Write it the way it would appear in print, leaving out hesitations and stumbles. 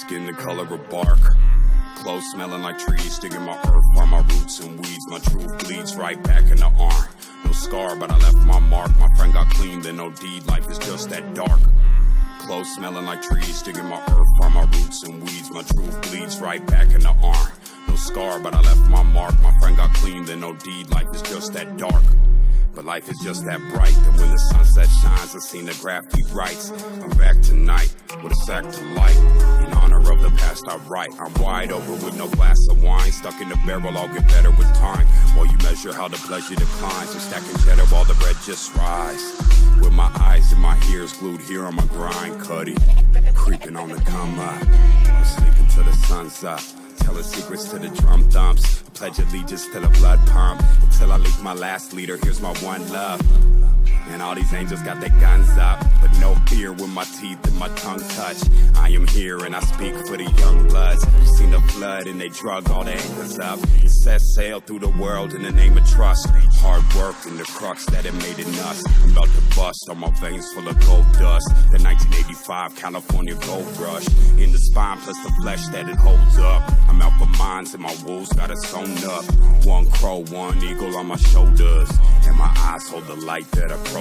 Skin the color of bark. Clothes smelling like trees, digging my earth, farm my roots and weeds. My truth bleeds right back in the arm. No scar, but I left my mark. My friend got clean, then no deed. Life is just that dark. Clothes smelling like trees, digging my earth, farm my roots and weeds. My truth bleeds right back in the arm. No scar, but I left my mark. My friend got clean, then no deed. Life is just that dark. But life is just that bright, that when the sunset shines, I seen the graffiti writes. I'm back tonight with a sack to light. In honor of the past I write. I'm wide open with no glass of wine. Stuck in the barrel, I'll get better with time. While you measure how the pleasure declines. I'm stacking cheddar while the bread just rise. With my eyes and my ears glued here on my grind, Cuddy. Creeping on the come up. I'm sleeping till the sun's up. Telling secrets to the drum thumps. I pledge allegiance to the blood pump. Until I leak my last leader, here's my one love. And all these angels got their guns up, but no fear when my teeth and my tongue touch. I am here and I speak for the young bloods. Seen the flood and they drug all the anchors up. It set sail through the world in the name of trust. Hard work and the crux that it made in us. I'm about to bust on my veins full of gold dust. The 1985 California gold rush. In the spine plus the flesh that it holds up. I'm out for mines and my wolves got it sewn up. One crow, one eagle on my shoulders. And my eyes hold the light that approaches.